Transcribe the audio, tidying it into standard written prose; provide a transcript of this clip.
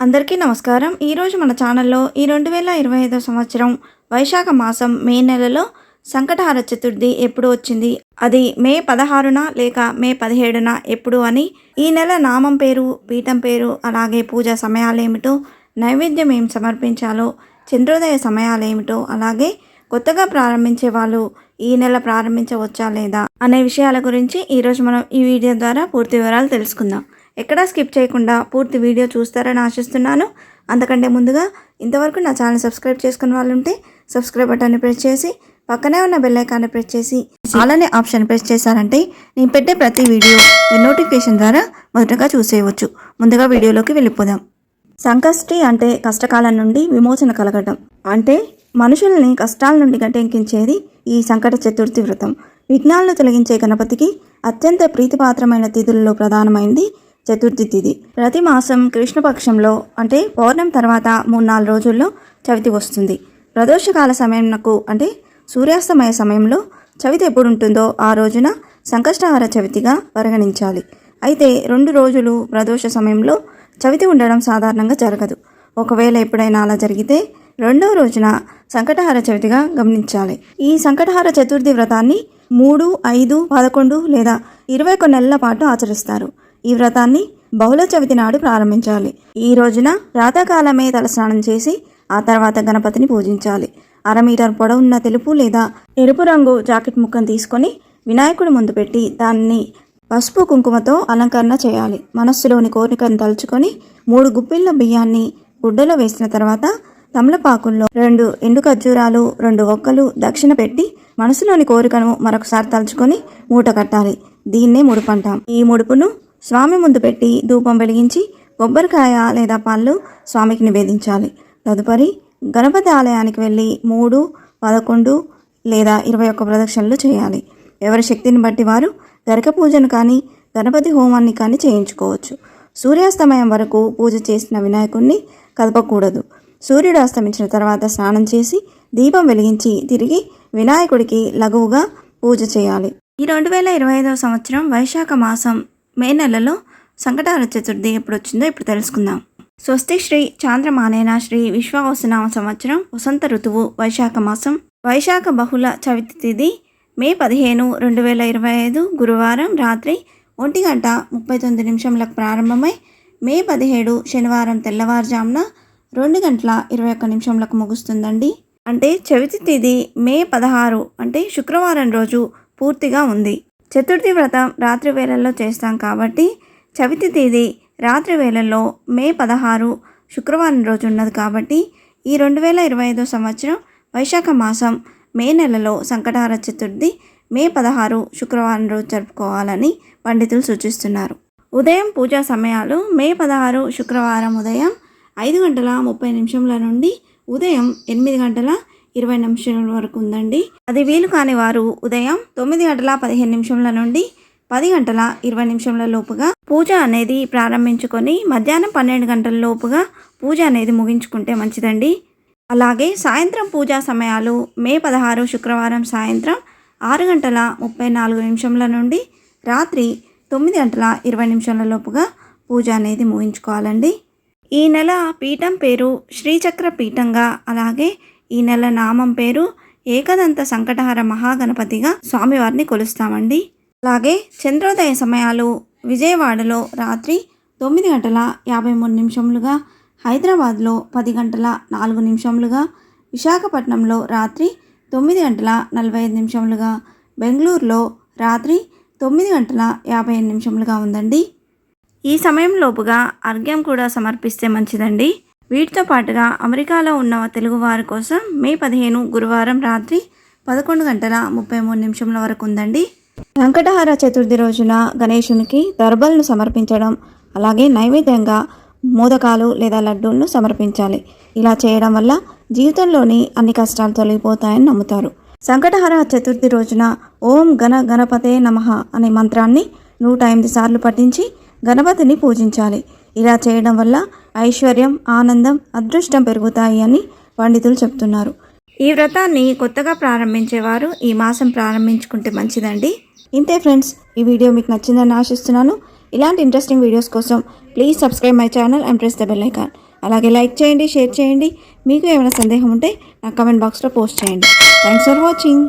అందరికీ నమస్కారం. ఈరోజు మన ఛానల్లో ఈ 2025 సంవత్సరం వైశాఖ మాసం మే నెలలో సంకటహర చతుర్థి ఎప్పుడు వచ్చింది, అది మే 16న లేక మే 17న ఎప్పుడు అని, ఈ నెల నామం పేరు, పీఠం పేరు, అలాగే పూజా సమయాలేమిటో, నైవేద్యం ఏం సమర్పించాలో, చంద్రోదయ సమయాలేమిటో, అలాగే కొత్తగా ప్రారంభించే వాళ్ళు ఈ నెల ప్రారంభించవచ్చా లేదా అనే విషయాల గురించి ఈరోజు మనం ఈ వీడియో ద్వారా పూర్తి వివరాలు తెలుసుకుందాం. ఎక్కడా స్కిప్ చేయకుండా పూర్తి వీడియో చూస్తారని ఆశిస్తున్నాను. అంతకంటే ముందుగా ఇంతవరకు నా ఛానల్ సబ్స్క్రైబ్ చేసుకున్న వాళ్ళు ఉంటే సబ్స్క్రైబ్ బటన్ని ప్రెస్ చేసి పక్కనే ఉన్న బెల్ ఐకాన్ని ప్రెస్ చేసి ఆల్ అనే ఆప్షన్ ప్రెస్ చేశారంటే నేను పెట్టే ప్రతి వీడియో నోటిఫికేషన్ ద్వారా మొదటగా చూసేయవచ్చు. ముందుగా వీడియోలోకి వెళ్ళిపోదాం. సంకష్టి అంటే కష్టకాలం నుండి విమోచన కలగటం, అంటే మనుషుల్ని కష్టాల నుండి గట్టెక్కించేది ఈ సంకట చతుర్థి వ్రతం. విఘ్నాలను తొలగించే గణపతికి అత్యంత ప్రీతిపాత్రమైన తిథులలో ప్రధానమైంది చతుర్థి తిథి. ప్రతి మాసం కృష్ణపక్షంలో అంటే పౌర్ణమి తర్వాత 3-4 రోజుల్లో చవితి వస్తుంది. ప్రదోషకాల సమయంకు అంటే సూర్యాస్తమయ సమయంలో చవితి ఎప్పుడు ఉంటుందో ఆ రోజున సంకష్టహర చవితిగా పరిగణించాలి. అయితే 2 రోజులు ప్రదోష సమయంలో చవితి ఉండడం సాధారణంగా జరగదు. ఒకవేళ ఎప్పుడైనా అలా జరిగితే 2వ రోజున సంకటహర చవితిగా గమనించాలి. ఈ సంకటహర చతుర్థి వ్రతాన్ని 3, 5, 11 లేదా 21 నెలల పాటు ఆచరిస్తారు. ఈ వ్రతాన్ని బహుళ చవితి నాడు ప్రారంభించాలి. ఈ రోజున ప్రాతకాలమే తలస్నానం చేసి ఆ తర్వాత గణపతిని పూజించాలి. 1/2 మీటర్ పొడవున్న తెలుపు లేదా ఎరుపు రంగు జాకెట్ ముక్కను తీసుకొని వినాయకుడి ముందు పెట్టి దాన్ని పసుపు కుంకుమతో అలంకరణ చేయాలి. మనస్సులోని కోరికను తలుచుకొని 3 గుప్పిళ్ళ బియ్యాన్ని గుడ్డలో వేసిన తర్వాత తమలపాకుల్లో 2 ఎండు ఖర్జూరాలు, 2 ఒక్కలు దక్షిణ పెట్టి మనసులోని కోరికను మరొకసారి తలుచుకొని మూట కట్టాలి. దీన్నే ముడుపు అంటాం. ఈ ముడుపును స్వామి ముందు పెట్టి ధూపం వెలిగించి కొబ్బరికాయ లేదా పళ్ళు స్వామికి నివేదించాలి. తదుపరి గణపతి ఆలయానికి వెళ్ళి 3, 11 లేదా 21 ప్రదక్షిణలు చేయాలి. ఎవరి శక్తిని బట్టి వారు గరిక పూజను కానీ గణపతి హోమాన్ని కానీ చేయించుకోవచ్చు. సూర్యాస్తమయం వరకు పూజ చేసిన వినాయకుడిని కదపకూడదు. సూర్యుడు అస్తమించిన తర్వాత స్నానం చేసి దీపం వెలిగించి తిరిగి వినాయకుడికి లఘువుగా పూజ చేయాలి. ఈ 2025 సంవత్సరం వైశాఖ మాసం మే నెలలో సంకటహర చతుర్థి ఎప్పుడు వచ్చిందో ఇప్పుడు తెలుసుకుందాం. స్వస్తి శ్రీ చాంద్రమానేన శ్రీ విశ్వావసునామ సంవత్సరం వసంత ఋతువు వైశాఖ మాసం వైశాఖ బహుళ చవితి తిథి మే 15, 2025 గురువారం రాత్రి 1:39 ప్రారంభమై మే 17 శనివారం తెల్లవారుజామున 2:21 ముగుస్తుందండి. అంటే చవితి తిథి మే 16 అంటే శుక్రవారం రోజు పూర్తిగా ఉంది. చతుర్థి వ్రతం రాత్రి వేళల్లో చేస్తాం కాబట్టి చవితి తేదీ రాత్రి వేళల్లో మే 16 శుక్రవారం రోజు ఉన్నది కాబట్టి ఈ 2025 సంవత్సరం వైశాఖ మాసం మే నెలలో సంకటహర చతుర్థి మే 16 శుక్రవారం రోజు జరుపుకోవాలని పండితులు సూచిస్తున్నారు. ఉదయం పూజా సమయాలు మే 16 శుక్రవారం ఉదయం 5:30 నుండి ఉదయం 8:20 వరకు ఉందండి. అది వీలు కాని వారు ఉదయం 9:15 నుండి 10:20 లోపుగా పూజ అనేది ప్రారంభించుకొని మధ్యాహ్నం 12 గంటల లోపుగా పూజ అనేది ముగించుకుంటే మంచిదండి. అలాగే సాయంత్రం పూజా సమయాలు మే 16 శుక్రవారం సాయంత్రం 6:34 నుండి రాత్రి 9:20 లోపుగా పూజ అనేది ముగించుకోవాలండి. ఈ నెల పీఠం పేరు శ్రీచక్ర పీఠంగా, అలాగే ఈ నెల నామం పేరు ఏకదంత సంకటహర మహాగణపతిగా స్వామివారిని కొలుస్తామండి. అలాగే చంద్రోదయ సమయాలు విజయవాడలో రాత్రి 9:53 హైదరాబాద్లో 10:04 విశాఖపట్నంలో రాత్రి 9:45 బెంగళూరులో రాత్రి 9:55 ఉందండి. ఈ సమయంలోపుగా అర్ఘ్యం కూడా సమర్పిస్తే మంచిదండి. వీటితో పాటుగా అమెరికాలో ఉన్న తెలుగువారి కోసం మే 15 గురువారం రాత్రి 11:33 వరకు ఉందండి. సంకటహర చతుర్థి రోజున గణేశునికి దర్బలను సమర్పించడం, అలాగే నైవేద్యంగా మోదకాలు లేదా లడ్డూలను సమర్పించాలి. ఇలా చేయడం వల్ల జీవితంలోని అన్ని కష్టాలు తొలగిపోతాయని నమ్ముతారు. సంకటహర చతుర్థి రోజున ఓం గణ గణపతే నమః అనే మంత్రాన్ని 108 సార్లు పఠించి గణపతిని పూజించాలి. ఇలా చేయడం వల్ల ఐశ్వర్యం, ఆనందం, అదృష్టం పెరుగుతాయి అని పండితులు చెప్తున్నారు. ఈ వ్రతాన్ని కొత్తగా ప్రారంభించేవారు ఈ మాసం ప్రారంభించుకుంటే మంచిదండి. ఇంతే ఫ్రెండ్స్, ఈ వీడియో మీకు నచ్చిందని ఆశిస్తున్నాను. ఇలాంటి ఇంట్రెస్టింగ్ వీడియోస్ కోసం please subscribe my channel and press the bell icon. అలాగే లైక్ చేయండి, షేర్ చేయండి. మీకు ఏమైనా సందేహం ఉంటే నా కమెంట్ బాక్స్లో పోస్ట్ చేయండి. Thanks for watching.